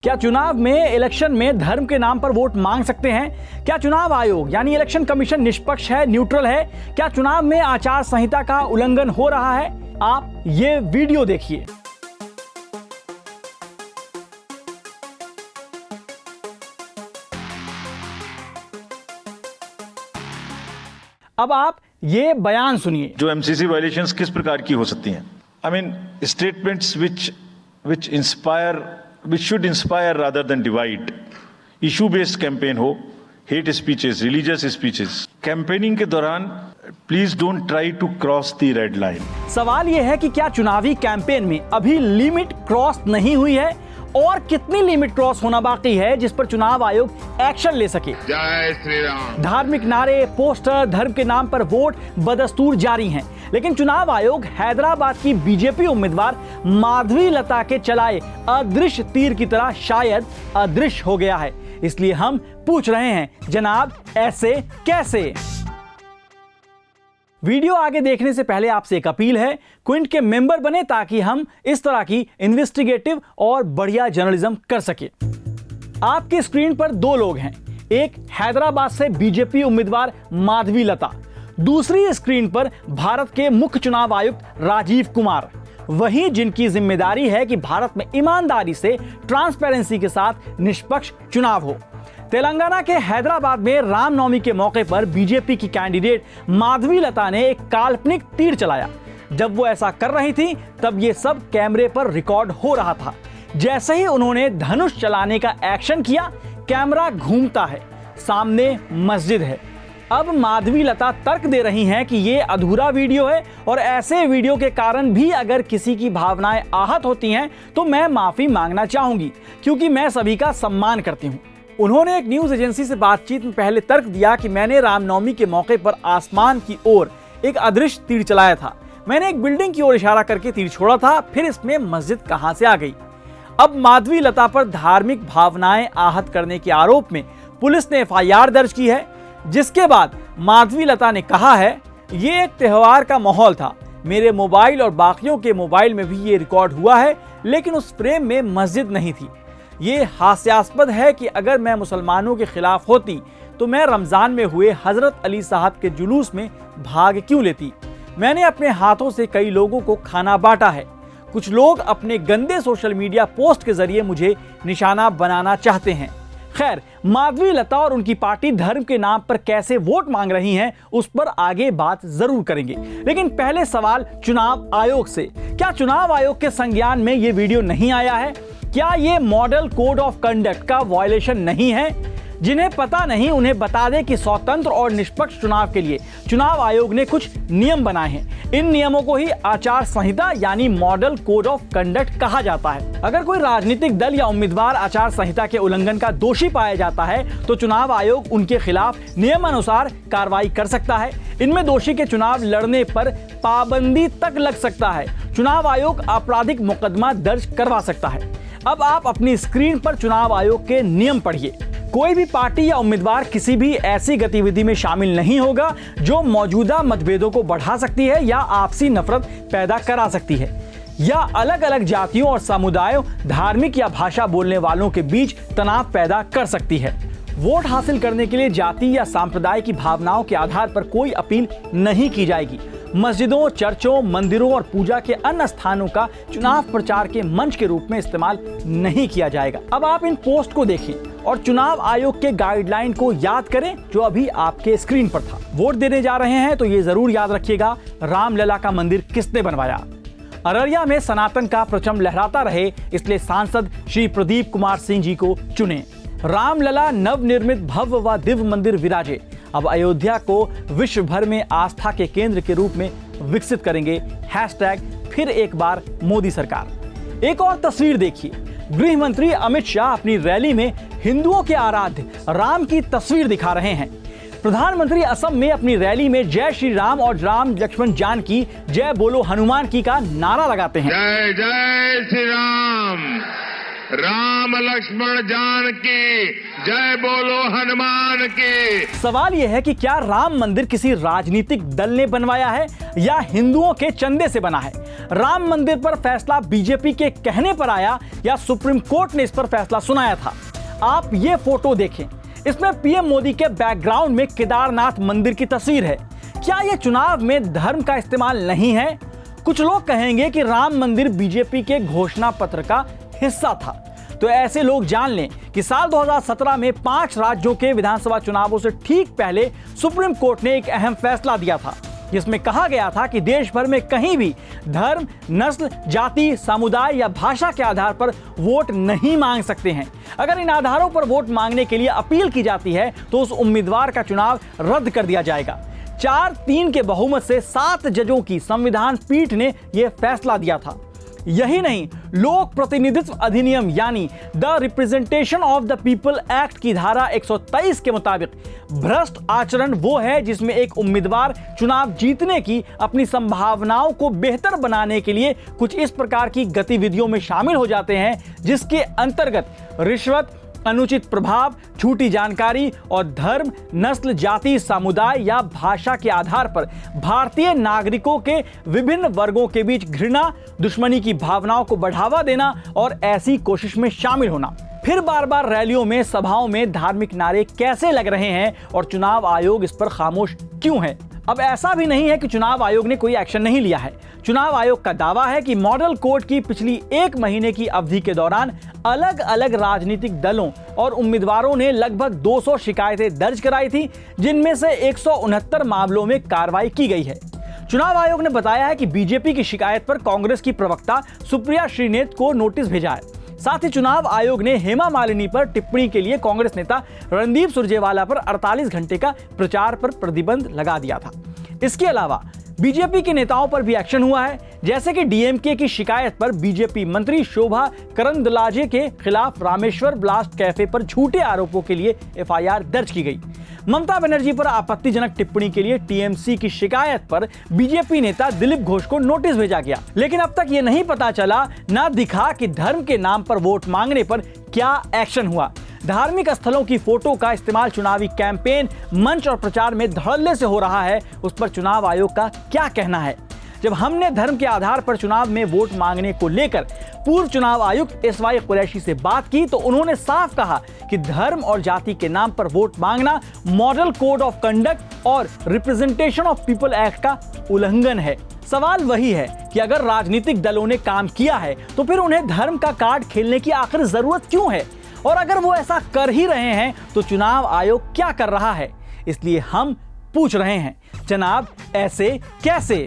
क्या चुनाव में इलेक्शन में धर्म के नाम पर वोट मांग सकते हैं? क्या चुनाव आयोग यानी इलेक्शन कमीशन निष्पक्ष है, न्यूट्रल है? क्या चुनाव में आचार संहिता का उल्लंघन हो रहा है? आप ये वीडियो देखिए। अब आप ये बयान सुनिए। जो एमसीसी वायलेशंस किस प्रकार की हो सकती हैं? I mean statements which should inspire rather than divide, issue based campaign हो, hate speeches, religious speeches, campaigning के दौरान please don't try to cross the red line। सवाल यह है कि क्या चुनावी कैंपेन में अभी लिमिट क्रॉस नहीं हुई है और कितनी लिमिट क्रॉस होना बाकी है जिस पर चुनाव आयोग एक्शन ले सके। जय श्री राम। धार्मिक नारे, पोस्टर, धर्म के नाम पर वोट बदस्तूर जारी हैं, लेकिन चुनाव आयोग हैदराबाद की बीजेपी उम्मीदवार माधवी लता के चलाए अदृश्य तीर की तरह शायद अदृश्य हो गया है। इसलिए हम पूछ रहे हैं, जनाब ऐसे कैसे? वीडियो आगे देखने से पहले आपसे एक अपील है, क्विंट के मेंबर बने ताकि हम इस तरह की इन्वेस्टिगेटिव और बढ़िया जर्नलिज्म कर सके। आपकी स्क्रीन पर दो लोग हैं, एक हैदराबाद से बीजेपी उम्मीदवार माधवी लता, दूसरी स्क्रीन पर भारत के मुख्य चुनाव आयुक्त राजीव कुमार, वही जिनकी जिम्मेदारी है कि भारत में ईमानदारी से, ट्रांसपेरेंसी के साथ निष्पक्ष चुनाव हो। तेलंगाना के हैदराबाद में रामनवमी के मौके पर बीजेपी की कैंडिडेट माधवी लता ने एक काल्पनिक तीर चलाया। जब वो ऐसा कर रही थी तब ये सब कैमरे पर रिकॉर्ड हो रहा था। जैसे ही उन्होंने धनुष चलाने का एक्शन किया, कैमरा घूमता है, सामने मस्जिद है। अब माधवी लता तर्क दे रही हैं कि ये अधूरा वीडियो है और ऐसे वीडियो के कारण भी अगर किसी की भावनाएं आहत होती हैं तो मैं माफी मांगना चाहूंगी, क्योंकि मैं सभी का सम्मान करती हूं। उन्होंने एक न्यूज एजेंसी से बातचीत में पहले तर्क दिया कि मैंने रामनवमी के मौके पर आसमान की ओर एक अदृश्य तीर चलाया था। मैंने एक बिल्डिंग की ओर इशारा करके तीर छोड़ा था, फिर इसमें मस्जिद कहां से आ गई? अब माधवी लता पर धार्मिक भावनाएं आहत करने के आरोप में पुलिस ने एफआईआर दर्ज की है, जिसके बाद माधवी लता ने कहा है, ये एक त्योहार का माहौल था, मेरे मोबाइल और बाकियों के मोबाइल में भी ये रिकॉर्ड हुआ है, लेकिन उस फ्रेम में मस्जिद नहीं थी। ये हास्यास्पद है कि अगर मैं मुसलमानों के खिलाफ होती तो मैं रमजान में हुए हजरत अली साहब के जुलूस में भाग क्यों लेती? मैंने अपने हाथों से कई लोगों को खाना बांटा है। कुछ लोग अपने गंदे सोशल मीडिया पोस्ट के जरिए मुझे निशाना बनाना चाहते हैं। खैर, माधवी लता और उनकी पार्टी धर्म के नाम पर कैसे वोट मांग रही हैं, उस पर आगे बात जरूर करेंगे, लेकिन पहले सवाल चुनाव आयोग से। क्या चुनाव आयोग के संज्ञान में ये वीडियो नहीं आया है? क्या ये मॉडल कोड ऑफ कंडक्ट का वायलेशन नहीं है? जिन्हें पता नहीं उन्हें बता दें कि स्वतंत्र और निष्पक्ष चुनाव के लिए चुनाव आयोग ने कुछ नियम बनाए हैं। इन नियमों को ही आचार संहिता यानी मॉडल कोड ऑफ कंडक्ट कहा जाता है। अगर कोई राजनीतिक दल या उम्मीदवार आचार संहिता के उल्लंघन का दोषी पाया जाता है तो चुनाव आयोग उनके खिलाफ नियमानुसार कार्रवाई कर सकता है। इनमें दोषी के चुनाव लड़ने पर पाबंदी तक लग सकता है। चुनाव आयोग आपराधिक मुकदमा दर्ज करवा सकता है। अब आप अपनी स्क्रीन पर चुनाव आयोग के नियम पढ़िए। कोई भी पार्टी या उम्मीदवार किसी भी ऐसी गतिविधि में शामिल नहीं होगा जो मौजूदा मतभेदों को बढ़ा सकती है या आपसी नफरत पैदा करा सकती है, या अलग अलग जातियों और समुदायों, धार्मिक या भाषा बोलने वालों के बीच तनाव पैदा कर सकती है। वोट हासिल करने के लिए जाति या सांप्रदाय की भावनाओं के आधार पर कोई अपील नहीं की जाएगी। मस्जिदों, चर्चों, मंदिरों और पूजा के अन्य स्थानों का चुनाव प्रचार के मंच के रूप में इस्तेमाल नहीं किया जाएगा। अब आप इन पोस्ट को देखें और चुनाव आयोग के गाइडलाइन को याद करें जो अभी आपके स्क्रीन पर था। वोट देने जा रहे हैं तो ये जरूर याद रखिएगा, रामलला का मंदिर किसने बनवाया? अररिया में सनातन का परचम लहराता रहे, इसलिए सांसद श्री प्रदीप कुमार सिंह जी को चुने। रामलला नवनिर्मित भव्य व दिव्य मंदिर विराजे। अब अयोध्या को विश्व भर में आस्था के केंद्र के रूप में विकसित करेंगे। हैशटैग फिर एक बार मोदी सरकार। एक और तस्वीर देखिए। गृह मंत्री अमित शाह अपनी रैली में हिंदुओं के आराध्य राम की तस्वीर दिखा रहे हैं। प्रधानमंत्री असम में अपनी रैली में जय श्री राम और राम लक्ष्मण जानकी, जय बोलो हनुमान की का नारा लगाते हैं। जय जय श्री राम। राम लक्ष्मण जानकी, जय बोलो हनुमान की। सवाल यह है कि क्या राम मंदिर किसी राजनीतिक दल ने बनवाया है या हिंदुओं के चंदे से बना है? राम मंदिर पर फैसला बीजेपी के कहने पर आया या सुप्रीम कोर्ट ने इस पर फैसला सुनाया था? आप ये फोटो देखें, इसमें पीएम मोदी के बैकग्राउंड में केदारनाथ मंदिर की तस्वीर है। क्या यह चुनाव में धर्म का इस्तेमाल नहीं है? कुछ लोग कहेंगे कि राम मंदिर बीजेपी के घोषणा पत्र का हिस्सा था। तो ऐसे लोग जान लें कि साल 2017 में 5 राज्यों के विधानसभा चुनावों से ठीक पहले सुप्रीम कोर्ट ने एक अहम फैसला दिया था, जिसमें कहा गया था कि देश भर में कहीं भी धर्म, नस्ल, जाति, समुदाय या भाषा के आधार पर वोट नहीं मांग सकते हैं। अगर इन आधारों पर वोट मांगने के लिए अपील की जाती है तो उस उम्मीदवार का चुनाव रद्द कर दिया जाएगा। 4-3 के बहुमत से 7 जजों की संविधान पीठ ने यह फैसला दिया था। यही नहीं, लोक प्रतिनिधित्व अधिनियम यानी the representation of the people act की धारा 123 के मुताबिक भ्रष्ट आचरण वो है जिसमें एक उम्मीदवार चुनाव जीतने की अपनी संभावनाओं को बेहतर बनाने के लिए कुछ इस प्रकार की गतिविधियों में शामिल हो जाते हैं, जिसके अंतर्गत रिश्वत, अनुचित प्रभाव, झूठी जानकारी और धर्म, नस्ल, जाति, समुदाय या भाषा के आधार पर भारतीय नागरिकों के विभिन्न वर्गों के बीच घृणा, दुश्मनी की भावनाओं को बढ़ावा देना और ऐसी कोशिश में शामिल होना। फिर बार बार रैलियों में, सभाओं में धार्मिक नारे कैसे लग रहे हैं और चुनाव आयोग इस पर खामोश क्यों है? अब ऐसा भी नहीं है कि चुनाव आयोग ने कोई एक्शन नहीं लिया है। चुनाव आयोग का दावा है कि मॉडल कोर्ट की पिछली 1 महीने की अवधि के दौरान अलग अलग राजनीतिक दलों और उम्मीदवारों ने लगभग 200 शिकायतें दर्ज कराई थी, जिनमें से 169 मामलों में कार्रवाई की गई है। चुनाव आयोग ने बताया है कि बीजेपी की शिकायत पर कांग्रेस की प्रवक्ता सुप्रिया श्रीनेत को नोटिस भेजा है। साथ ही चुनाव आयोग ने हेमा मालिनी पर टिप्पणी के लिए कांग्रेस नेता रणदीप सुरजेवाला पर 48 घंटे का प्रचार पर प्रतिबंध लगा दिया था। इसके अलावा बीजेपी के नेताओं पर भी एक्शन हुआ है, जैसे कि डीएमके की शिकायत पर बीजेपी मंत्री शोभा करंदलाजे के खिलाफ रामेश्वर ब्लास्ट कैफे पर झूठे आरोपों के लिए एफआईआर दर्ज की गई। ममता बनर्जी पर आपत्तिजनक टिप्पणी के लिए टीएमसी की शिकायत पर बीजेपी नेता दिलीप घोष को नोटिस भेजा गया। लेकिन अब तक ये नहीं पता चला, ना दिखा कि धर्म के नाम पर वोट मांगने पर क्या एक्शन हुआ। धार्मिक स्थलों की फोटो का इस्तेमाल चुनावी कैंपेन, मंच और प्रचार में धड़ल्ले से हो रहा है, उस पर चुनाव आयोग का क्या कहना है? जब हमने धर्म के आधार पर चुनाव में वोट मांगने को लेकर पूर्व चुनाव आयुक्त एसवाई कुरैशी से बात की तो उन्होंने साफ कहा कि धर्म और जाति के नाम पर वोट मांगना मॉडल कोड ऑफ कंडक्ट और रिप्रेजेंटेशन ऑफ पीपल एक्ट का उल्लंघन है। सवाल वही है कि अगर राजनीतिक दलों ने काम किया है तो फिर उन्हें धर्म का कार्ड खेलने की आखिर जरूरत क्यों है? और अगर वो ऐसा कर ही रहे हैं तो चुनाव आयोग क्या कर रहा है? इसलिए हम पूछ रहे हैं, जनाब ऐसे कैसे?